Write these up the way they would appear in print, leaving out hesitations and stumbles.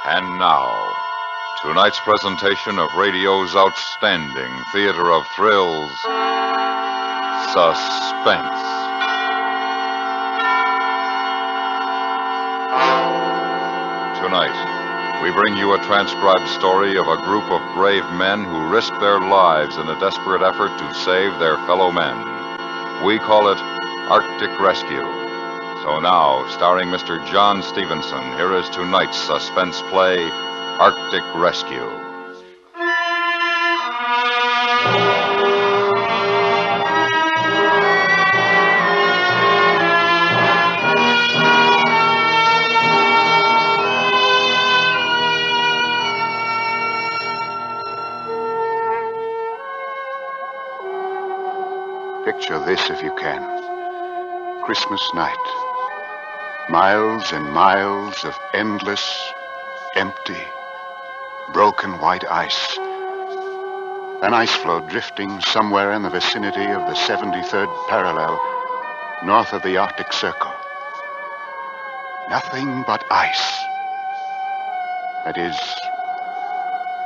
And now, tonight's presentation of radio's outstanding theater of thrills, Suspense. Tonight, we bring you a transcribed story of a group of brave men who risked their lives in a desperate effort to save their fellow men. We call it Arctic Rescue. So now, starring Mr. John Stevenson, here is tonight's suspense play, Arctic Rescue. Picture this if you can. Christmas night. Miles and miles of endless, empty, broken white ice. An ice floe drifting somewhere in the vicinity of the 73rd parallel, north of the Arctic Circle. Nothing but ice. That is,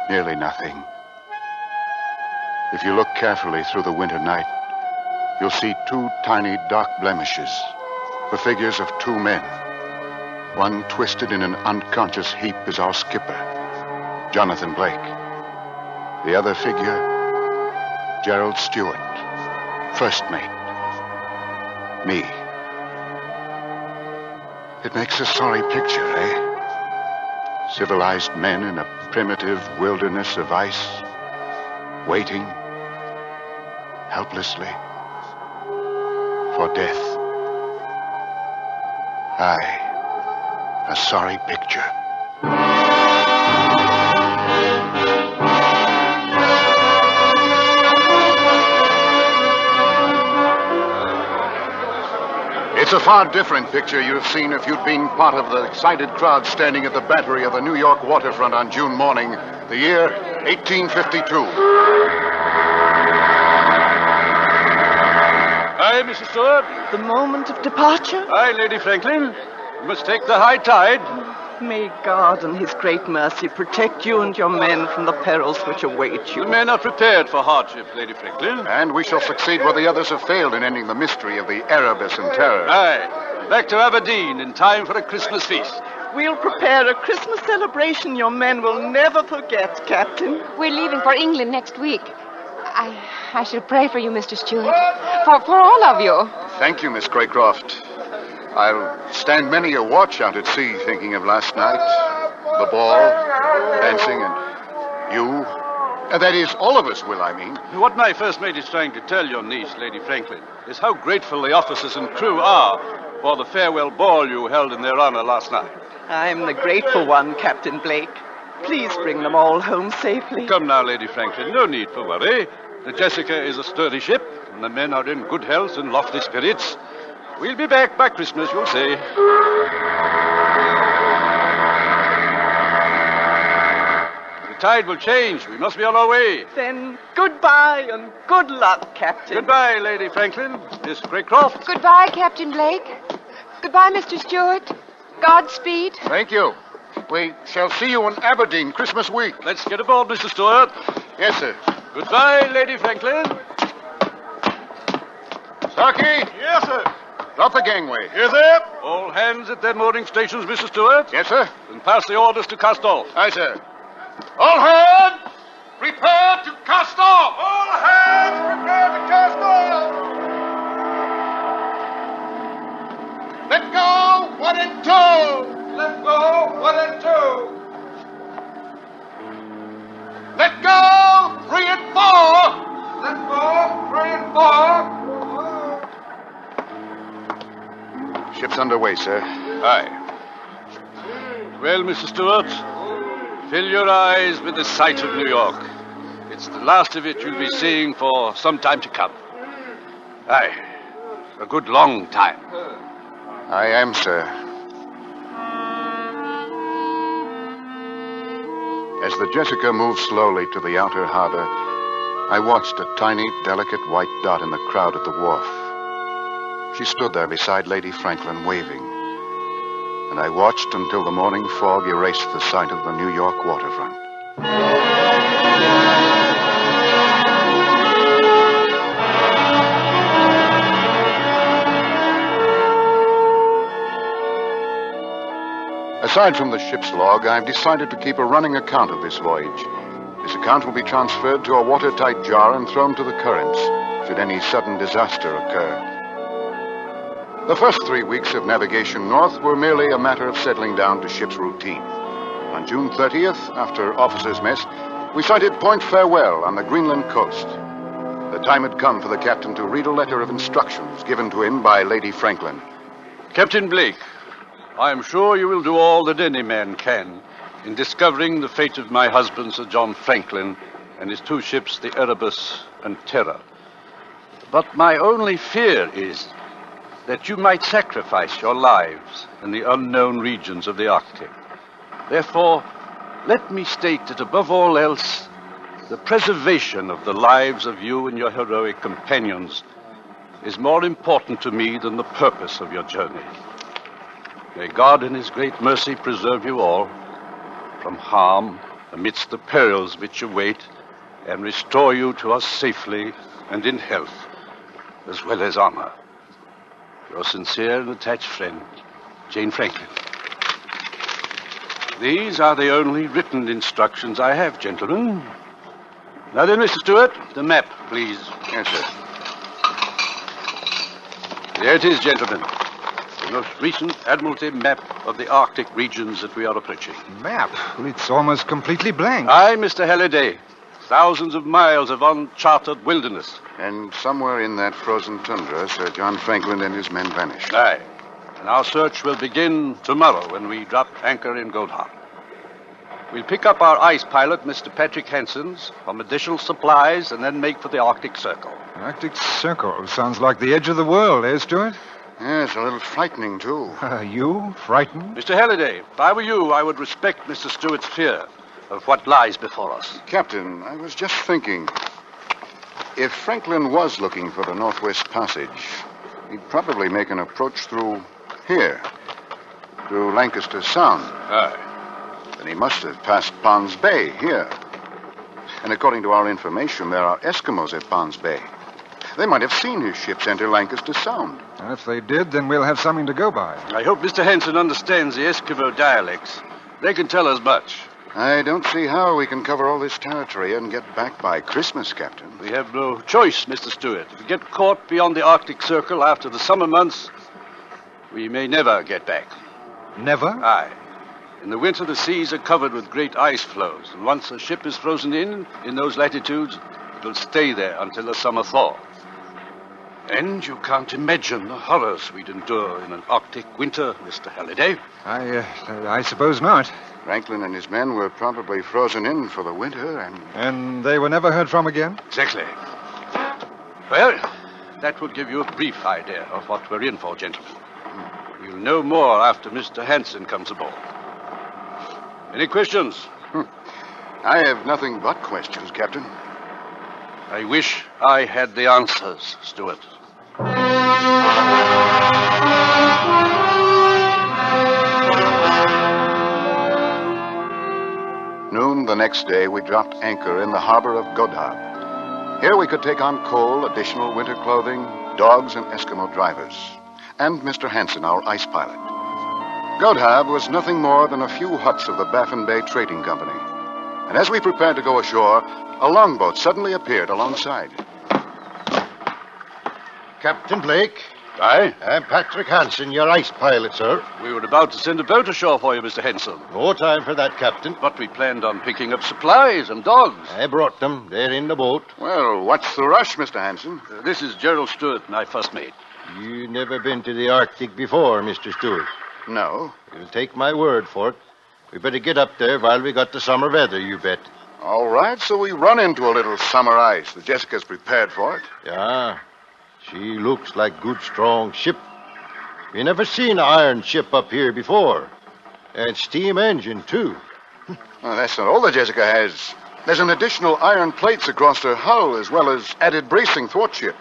nearly nothing. If you look carefully through the winter night, you'll see two tiny dark blemishes, the figures of two men. One twisted in an unconscious heap is our skipper, Jonathan Blake. The other figure, Gerald Stewart, first mate. Me. It makes a sorry picture, eh? Civilized men in a primitive wilderness of ice, waiting, helplessly, for death. Aye, a sorry picture. It's a far different picture you'd have seen if you'd been part of the excited crowd standing at the battery of the New York waterfront on June morning, the year 1852. Aye, Mrs. Stewart. The moment of departure? Aye, Lady Franklin. You must take the high tide. May God in his great mercy protect you and your men from the perils which await you. The men are prepared for hardship, Lady Franklin. And we shall succeed where the others have failed in ending the mystery of the Erebus and Terror. Aye. Back to Aberdeen in time for a Christmas feast. We'll prepare a Christmas celebration your men will never forget, Captain. We're leaving for England next week. I shall pray for you, Mr. Stewart. For all of you. Thank you, Miss Craycroft. I'll stand many a watch out at sea thinking of last night. The ball, dancing, and you. That is, all of us will, I mean. What my first mate is trying to tell your niece, Lady Franklin, is how grateful the officers and crew are for the farewell ball you held in their honor last night. I'm the grateful one, Captain Blake. Please bring them all home safely. Come now, Lady Franklin, no need for worry. The Jessica is a sturdy ship, and the men are in good health and lofty spirits. We'll be back by Christmas, you'll see. The tide will change. We must be on our way. Then goodbye and good luck, Captain. Goodbye, Lady Franklin. Miss Craycroft. Goodbye, Captain Blake. Goodbye, Mr. Stewart. Godspeed. Thank you. We shall see you in Aberdeen Christmas week. Let's get aboard, Mr. Stewart. Yes, sir. Goodbye, Lady Franklin. Starkey, Yes, sir. drop the gangway. Yes, sir. All hands at their mooring stations, Mr. Stewart. Yes, sir. And pass the orders to cast off. Aye, sir. All hands, prepare to cast off. All hands prepare to cast off. Let go, 1 and 2. Let go, 1 and 2. Let go, 3 and 4. Let go, 3 and 4. Ship's underway, sir. Aye. Well, Mr. Stewart, fill your eyes with the sight of New York. It's the last of it you'll be seeing for some time to come. Aye, a good long time. I am, sir. As the Jessica moved slowly to the outer harbor, I watched a tiny, delicate white dot in the crowd at the wharf. She stood there beside Lady Franklin, waving. and I watched until the morning fog erased the sight of the New York waterfront. Aside from the ship's log, I've decided to keep a running account of this voyage. This account will be transferred to a watertight jar and thrown to the currents, should any sudden disaster occur. The first 3 weeks of navigation north were merely a matter of settling down to ship's routine. On June 30th, after officers' mess, we sighted Point Farewell on the Greenland coast. The time had come for the captain to read a letter of instructions given to him by Lady Franklin. Captain Blake, I am sure you will do all that any man can in discovering the fate of my husband, Sir John Franklin, and his 2 ships, the Erebus and Terror. But my only fear is that you might sacrifice your lives in the unknown regions of the Arctic. Therefore, let me state that above all else, the preservation of the lives of you and your heroic companions is more important to me than the purpose of your journey. May God in his great mercy preserve you all from harm amidst the perils which await, and restore you to us safely and in health, as well as honor. Your sincere and attached friend, Jane Franklin. These are the only written instructions I have, gentlemen. Now then, Mr. Stewart, the map, please. Yes, sir. There it is, gentlemen. The most recent Admiralty map of the Arctic regions that we are approaching. Map? Well, it's almost completely blank. Aye, Mr. Halliday. Thousands of miles of uncharted wilderness. And somewhere in that frozen tundra, Sir John Franklin and his men vanished. Aye. And our search will begin tomorrow when we drop anchor in Gold Harbor. We'll pick up our ice pilot, Mr. Patrick Hansen's, from additional supplies, and then make for the Arctic Circle. Arctic Circle sounds like the edge of the world, eh, Stuart? Yes, a little frightening, too. You? Frightened? Mr. Halliday, if I were you, I would respect Mr. Stewart's fear of what lies before us. Captain, I was just thinking, if Franklin was looking for the Northwest Passage, he'd probably make an approach through here, through Lancaster Sound. Aye. Then he must have passed Ponds Bay here. And according to our information, there are Eskimos at Ponds Bay. They might have seen his ships enter Lancaster Sound. If they did, then we'll have something to go by. I hope Mr. Hansen understands the Eskimo dialects. They can tell us much. I don't see how we can cover all this territory and get back by Christmas, Captain. We have no choice, Mr. Stewart. If we get caught beyond the Arctic Circle after the summer months, we may never get back. Never? Aye. In the winter, the seas are covered with great ice floes, and once a ship is frozen in those latitudes, it will stay there until the summer thaw. And you can't imagine the horrors we'd endure in an Arctic winter, Mr. Halliday. I suppose not. Franklin and his men were probably frozen in for the winter, And they were never heard from again? Exactly. Well, that would give you a brief idea of what we're in for, gentlemen. We'll know more after Mr. Hansen comes aboard. Any questions? I have nothing but questions, Captain. I wish I had the answers, Stewart. Noon the next day, we dropped anchor in the harbor of Godhaab. Here we could take on coal, additional winter clothing, dogs, and Eskimo drivers, and Mr. Hansen, our ice pilot. Godhaab was nothing more than a few huts of the Baffin Bay Trading Company. And as we prepared to go ashore, a longboat suddenly appeared alongside. Captain Blake. Aye? I'm Patrick Hansen, your ice pilot, sir. We were about to send a boat ashore for you, Mr. Hansen. No time for that, Captain. But we planned on picking up supplies and dogs. I brought them. They're in the boat. Well, what's the rush, Mr. Hansen? This is Gerald Stewart, my first mate. You never been to the Arctic before, Mr. Stewart. No. You'll take my word for it. We better get up there while we got the summer weather, you bet. All right, so we run into a little summer ice. The Jessica's prepared for it. Yeah. She looks like good, strong ship. We never seen an iron ship up here before. And steam engine, too. Well, that's not all the Jessica has. There's an additional iron plates across her hull, as well as added bracing thwartships.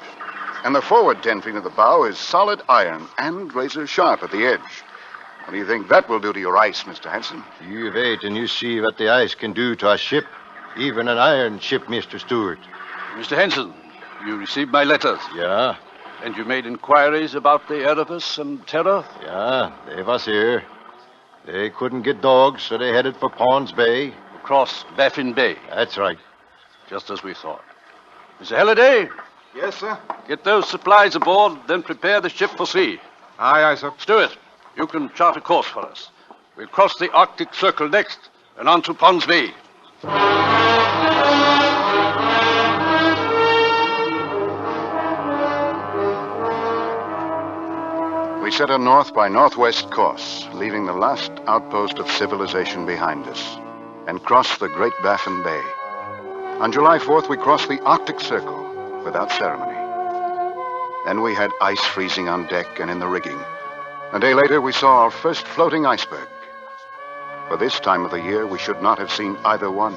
And the forward 10 feet of the bow is solid iron and razor sharp at the edge. What do you think that will do to your ice, Mr. Hanson? You wait and you see what the ice can do to a ship. Even an iron ship, Mr. Stewart. Mr. Henson, you received my letters. Yeah, And you made inquiries about the Erebus and Terror? yeah, they was here. They couldn't get dogs, so they headed for Pond's Bay. Across Baffin Bay, That's right. just as we thought. Mr. Halliday, Yes, sir. get those supplies aboard, then prepare the ship for sea. Aye, aye, sir. Stewart, you can chart a course for us. We'll cross the Arctic Circle next and on to Pond's Bay. We set a north by northwest course, leaving the last outpost of civilization behind us, and crossed the Great Baffin Bay. On July 4th, we crossed the Arctic Circle without ceremony. Then we had ice freezing on deck and in the rigging. A day later, we saw our first floating iceberg. For this time of the year, we should not have seen either one.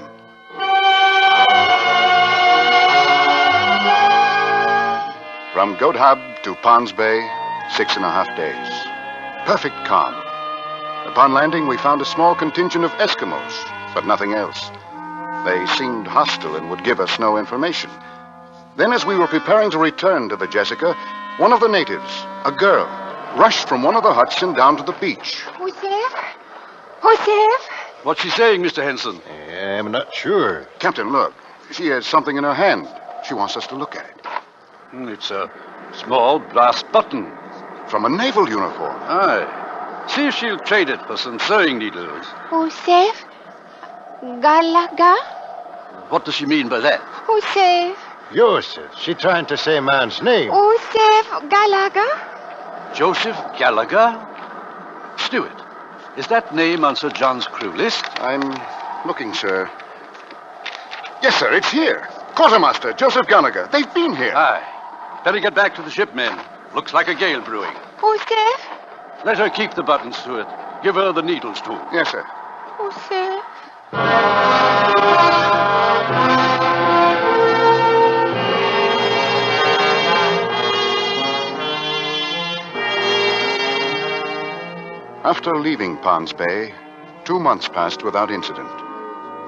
From Goat Hub to Pond's Bay, 6.5 days. Perfect calm. Upon landing, we found a small contingent of Eskimos, but nothing else. They seemed hostile and would give us no information. Then, as we were preparing to return to the Jessica, one of the natives, a girl, rushed from one of the huts and down to the beach. Who's there? Who's there? What's she saying, Mr. Henson? I'm not sure. Captain, look. She has something in her hand. She wants us to look at it. It's a small brass button. From a naval uniform. Aye. See if she'll trade it for some sewing needles. Joseph Galaga? What does she mean by that? Joseph. Joseph, she trying to say a man's name. Joseph Galaga? Joseph Gallagher? Stewart, is that name on Sir John's crew list? I'm looking, sir. Yes, sir, it's here. Quartermaster Joseph Gallagher. They've been here. Aye. Better get back to the ship, men. Looks like a gale brewing. Joseph? Let her keep the buttons to it. Give her the needles, too. Yes, sir. Joseph. After leaving Pond's Bay, 2 months passed without incident.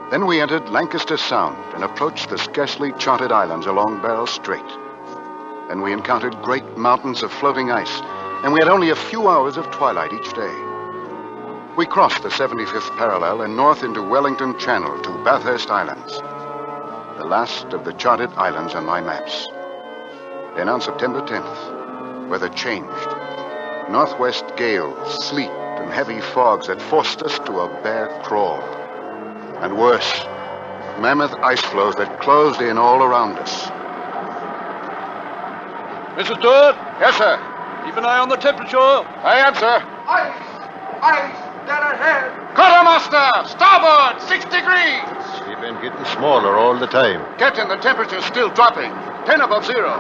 Then we entered Lancaster Sound and approached the scarcely charted islands along Barrel Strait. Then we encountered great mountains of floating ice, and we had only a few hours of twilight each day. We crossed the 75th parallel and north into Wellington Channel to Bathurst Islands, the last of the charted islands on my maps. Then on September 10th, weather changed. Northwest gales, sleet, and heavy fogs that forced us to a bare crawl. And worse, mammoth ice floes that closed in all around us. Mrs. Stewart, Yes, sir. keep an eye on the temperature. I am, sir. Ice, dead ahead. Quartermaster, starboard, 6 degrees. She's been getting smaller all the time. Captain, the temperature's still dropping. 10 above zero.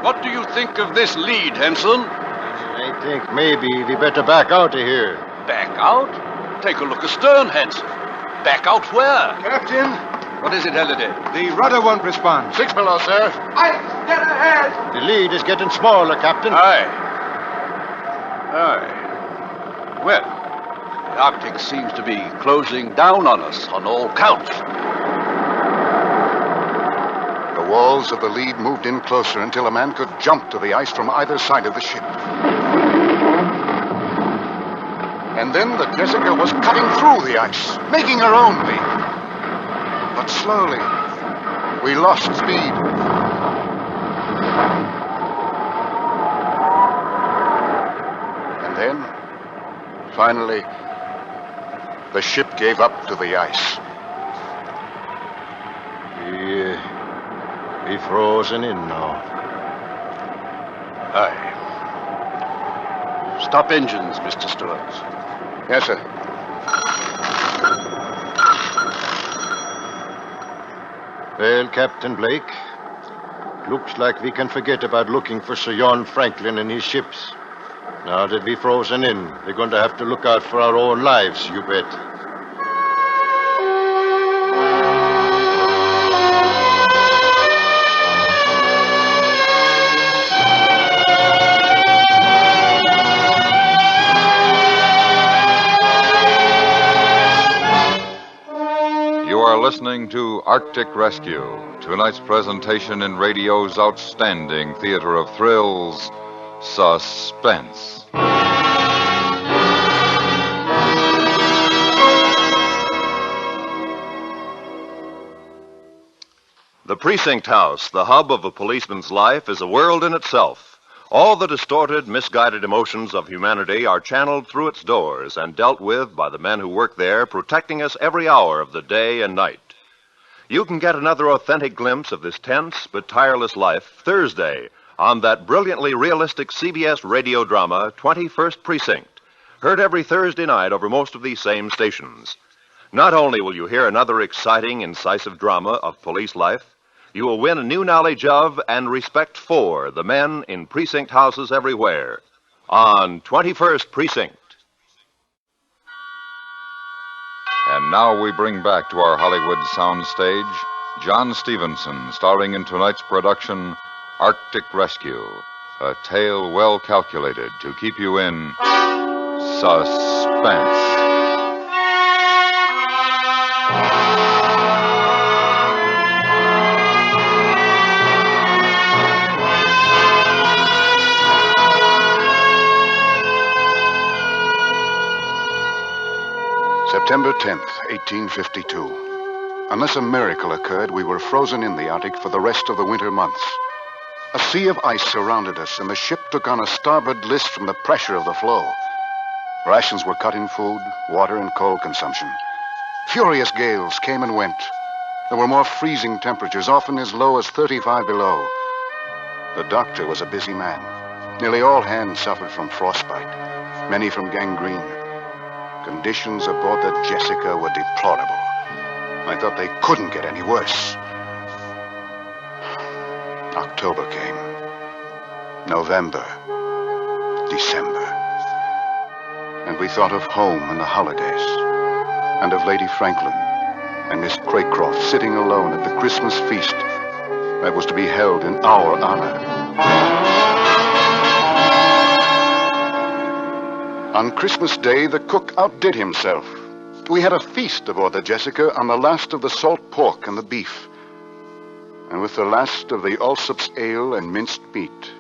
What do you think of this lead, Henson? I think maybe we better back out of here. Back out? Take a look astern, Henson. Back out where? Captain, What is it, Halliday? the rudder won't respond. 6 below, sir. Ice, dead ahead. The lead is getting smaller, Captain. Aye. Aye. Well, the Arctic seems to be closing down on us on all counts. The walls of the lead moved in closer until a man could jump to the ice from either side of the ship. And then the Jessica was cutting through the ice, making her own lead. But slowly, we lost speed. And then, finally, the ship gave up to the ice. We frozen in now. Aye. Stop engines, Mr. Stewart. Yes, sir. Well, Captain Blake, looks like we can forget about looking for Sir John Franklin and his ships. Now that we've frozen in, we're going to have to look out for our own lives, you bet. listening to Arctic Rescue, tonight's presentation in radio's outstanding theater of thrills, Suspense. The precinct house, the hub of a policeman's life, is a world in itself. All the distorted, misguided emotions of humanity are channeled through its doors and dealt with by the men who work there, protecting us every hour of the day and night. You can get another authentic glimpse of this tense but tireless life Thursday on that brilliantly realistic CBS radio drama, 21st Precinct, heard every Thursday night over most of these same stations. Not only will you hear another exciting, incisive drama of police life, you will win a new knowledge of and respect for the men in precinct houses everywhere on 21st Precinct. And now we bring back to our Hollywood soundstage John Stevenson, starring in tonight's production, Arctic Rescue, a tale well calculated to keep you in suspense. September 10th, 1852. Unless a miracle occurred, we were frozen in the Arctic for the rest of the winter months. A sea of ice surrounded us, and the ship took on a starboard list from the pressure of the floe. Rations were cut in food, water, and coal consumption. Furious gales came and went. There were more freezing temperatures, often as low as 35 below. The doctor was a busy man. Nearly all hands suffered from frostbite, many from gangrene. Conditions aboard the Jessica were deplorable. I thought they couldn't get any worse. October came. November. December. And we thought of home and the holidays. And of Lady Franklin and Miss Craycroft sitting alone at the Christmas feast that was to be held in our honor. On Christmas Day, the cook outdid himself. We had a feast aboard the Jessica on the last of the salt pork and the beef. And with the last of the Allsup's ale and minced meat,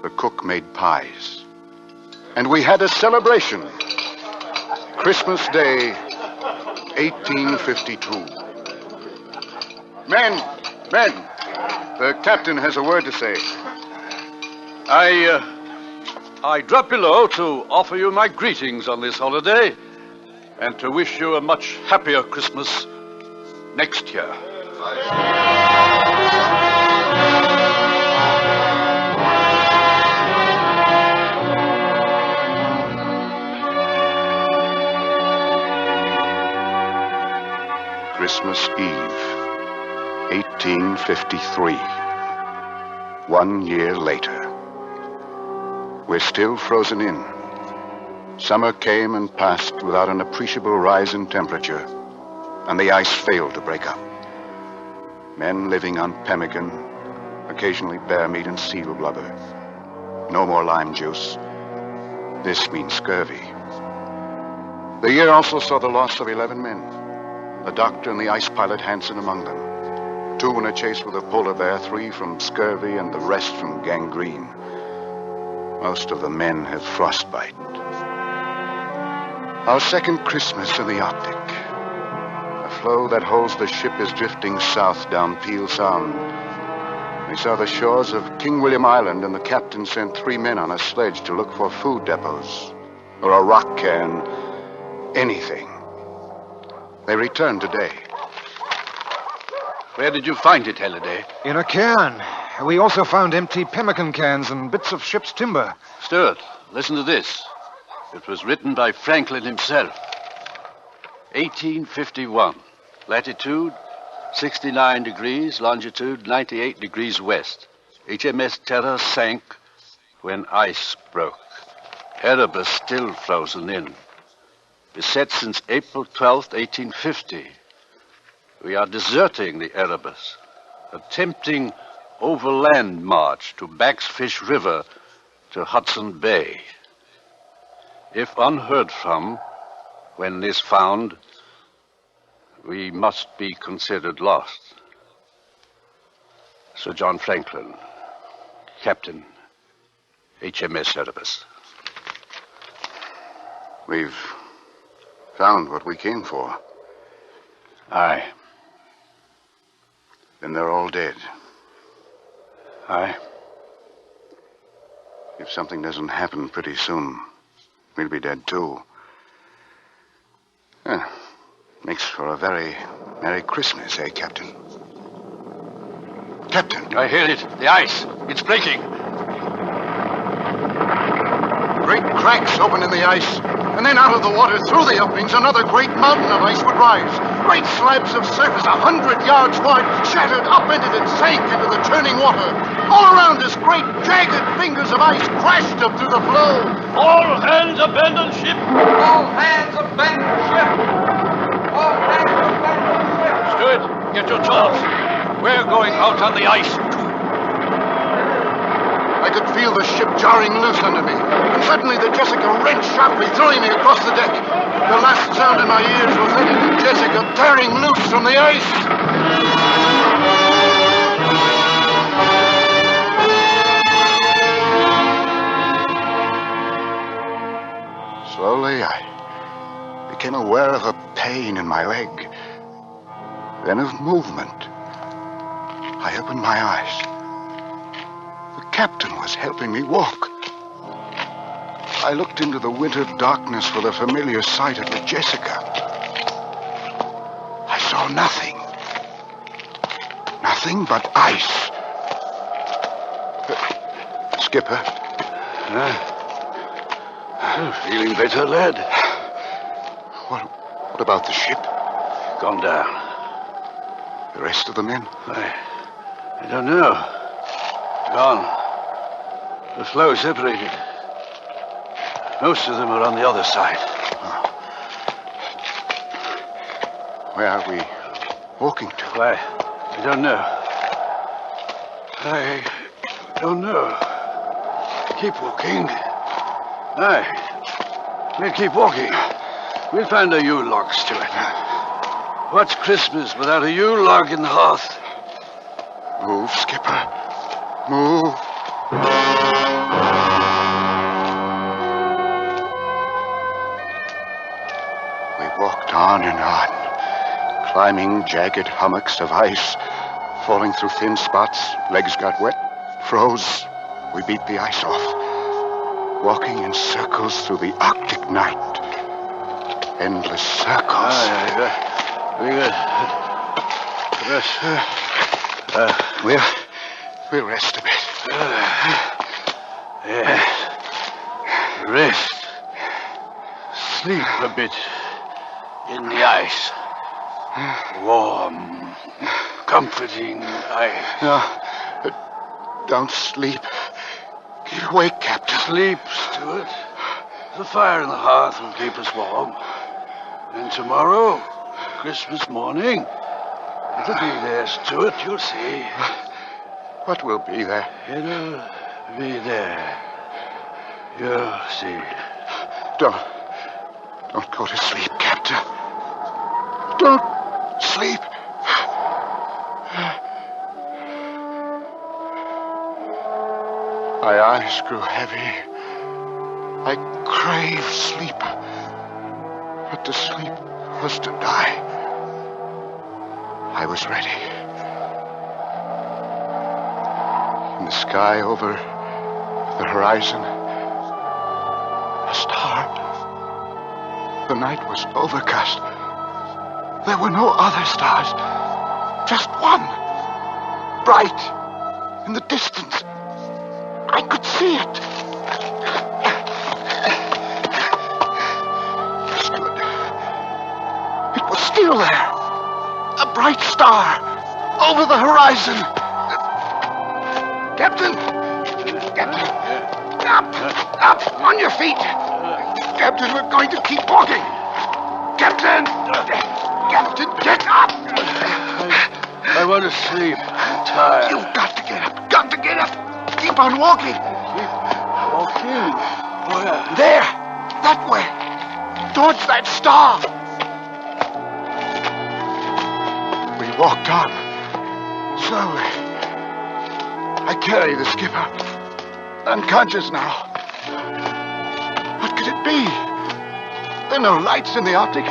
the cook made pies. And we had a celebration. Christmas Day, 1852. Men, the captain has a word to say. I drop below to offer you my greetings on this holiday and to wish you a much happier Christmas next year. Christmas Eve, 1853. 1 year later. We're still frozen in. Summer came and passed without an appreciable rise in temperature, and the ice failed to break up. Men living on pemmican, occasionally bear meat and seal blubber. No more lime juice. This means scurvy. The year also saw the loss of 11 men. The doctor and the ice pilot Hansen among them. 2 in a chase with a polar bear, 3 from scurvy, and the rest from gangrene. Most of the men have frostbite. Our second Christmas in the Arctic. The floe that holds the ship is drifting south down Peel Sound. We saw the shores of King William Island, and the captain sent 3 men on a sledge to look for food depots or a rock cairn, anything. They returned today. Where did you find it, Halliday? In a cairn. We also found empty pemmican cans and bits of ship's timber. Stuart, listen to this. It was written by Franklin himself. 1851. Latitude 69 degrees, longitude 98 degrees west. HMS Terror sank when ice broke. Erebus still frozen in. Beset since April 12th, 1850. We are deserting the Erebus, attempting overland march to Backsfish River to Hudson Bay. If unheard from, when this found, we must be considered lost. Sir John Franklin, Captain, HMS Erebus. We've found what we came for. Aye. Then they're all dead. Aye. If something doesn't happen pretty soon, we'll be dead too. Makes for a very Merry Christmas, eh, Captain? Captain! I hear it. The ice. It's breaking. Great cracks open in the ice, and then out of the water through the openings, another great mountain of ice would rise. Great slabs of surface 100 yards wide shattered, upended, and sank into the churning water. All around us, great jagged fingers of ice crashed up through the floe. All hands abandon ship. All hands abandon ship. All hands abandon ship. Stewart, get your jobs. We're going out on the ice, too. I could feel the ship jarring loose under me, and suddenly the Jessica wrenched sharply, throwing me across the deck. The last sound in my ears was that of the Jessica tearing loose from the ice. Slowly, I became aware of a pain in my leg, then of movement. I opened my eyes. The captain was helping me walk. I looked into the winter darkness for the familiar sight of the Jessica. I saw nothing. Nothing but ice. Skipper. Feeling better, lad? What about the ship? Gone down. The rest of the men? I don't know. Gone. The flow separated. Most of them are on the other side. Where are we walking to? Why, I don't know. I don't know. Keep walking. Aye. We'll keep walking. We'll find a Yule-log, Stuart. What's Christmas without a Yule-log in the hearth? Move, Skipper. Move. We walked on and on, climbing jagged hummocks of ice, falling through thin spots. Legs got wet, froze. We beat the ice off, walking in circles through the Arctic night. Endless circles. Very good. We'll rest a bit. Rest. Sleep a bit in the ice. Warm, comforting ice. No, don't sleep. Keep awake, Captain. Sleep, Stuart. The fire in the hearth will keep us warm. And tomorrow, Christmas morning, it'll be there, Stuart, you'll see. What will be there? It'll be there. You'll see. Don't go to sleep, Captain. Don't sleep. My eyes grew heavy. I craved sleep. But to sleep was to die. I was ready. In the sky over the horizon, a star. The night was overcast. There were no other stars. Just one. Bright in the distance. I could see it. Stood. It was still there. A bright star over the horizon. Captain! Up! On your feet! Captain, we're going to keep walking! Captain! Captain, get up! I want to sleep. I'm tired. You've got to get up! Got to get up! Keep on walking! Keep walking? Where? There! That way! Towards that star! walked on, slowly. I carry the skipper, unconscious now. What could it be? There are no lights in the Arctic,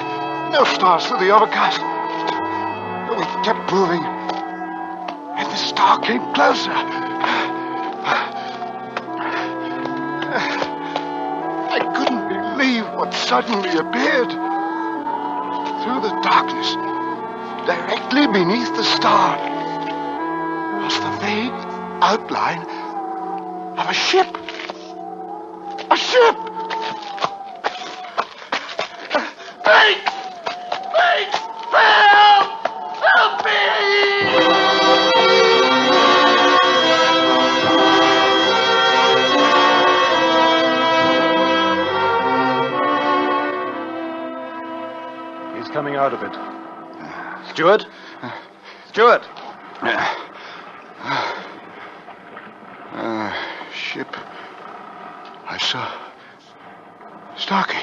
no stars through the overcast. But we kept moving, and the star came closer. I couldn't believe what suddenly appeared. Through the darkness, directly beneath the star, was the vague outline of a ship. A ship! Wait! Wait! Help! Help me! He's coming out of it. Stewart? Stewart! Ship. I saw Starkey.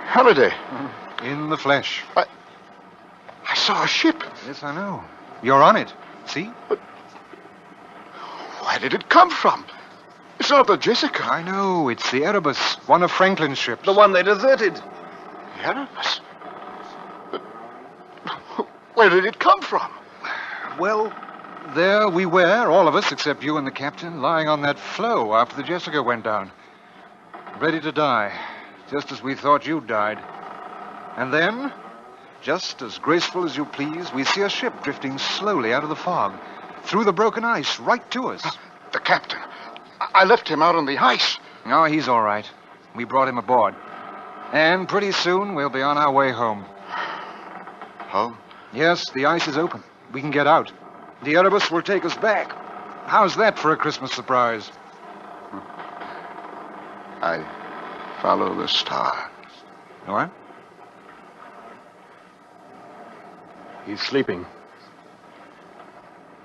Halliday. In the flesh. I saw a ship. Yes, I know. You're on it. See? Where did it come from? It's not the Jessica. I know. It's the Erebus, one of Franklin's ships. The one they deserted. The Erebus? But where did it come from? Well, there we were, all of us, except you and the captain, lying on that floe after the Jessica went down. Ready to die, just as we thought you'd died. And then, just as graceful as you please, we see a ship drifting slowly out of the fog, through the broken ice, right to us. The captain. I left him out on the ice. Oh, he's all right. We brought him aboard. And pretty soon, we'll be on our way home. Home? Yes, the ice is open. We can get out. The Erebus will take us back. How's that for a Christmas surprise? I follow the star. What? He's sleeping.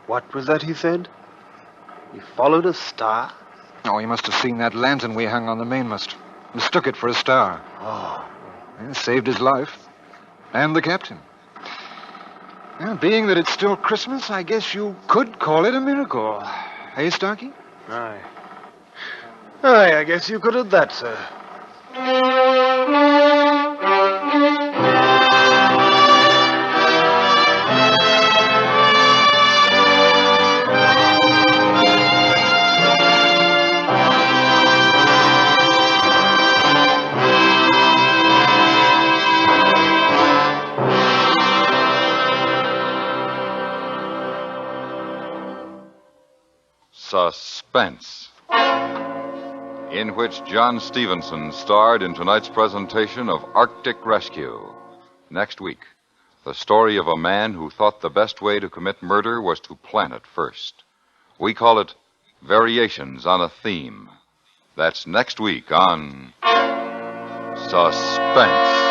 What was that he said? He followed a star? Oh, he must have seen that lantern we hung on the mainmast. Mistook it for a star. Oh. And saved his life. And the captain. Well, being that it's still Christmas, I guess you could call it a miracle. Hey, Starkey? Aye. Aye, I guess you could have that, sir. Suspense, in which John Stevenson starred in tonight's presentation of Arctic Rescue. Next week, the story of a man who thought the best way to commit murder was to plan it first. We call it Variations on a Theme. That's next week on Suspense.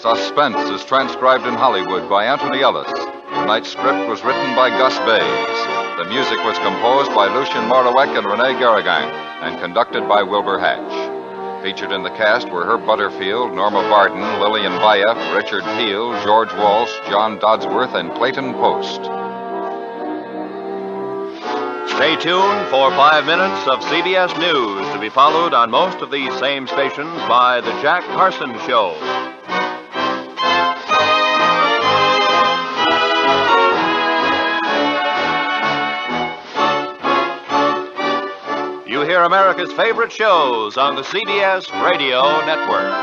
Suspense is transcribed in Hollywood by Anthony Ellis. Tonight's script was written by Gus Bays. The music was composed by Lucien Morawek and Rene Garrigang and conducted by Wilbur Hatch. Featured in the cast were Herb Butterfield, Norma Barton, Lillian Baeff, Richard Peel, George Walsh, John Dodsworth, and Clayton Post. Stay tuned for 5 minutes of CBS News, to be followed on most of these same stations by The Jack Carson Show. You hear America's favorite shows on the CBS Radio Network.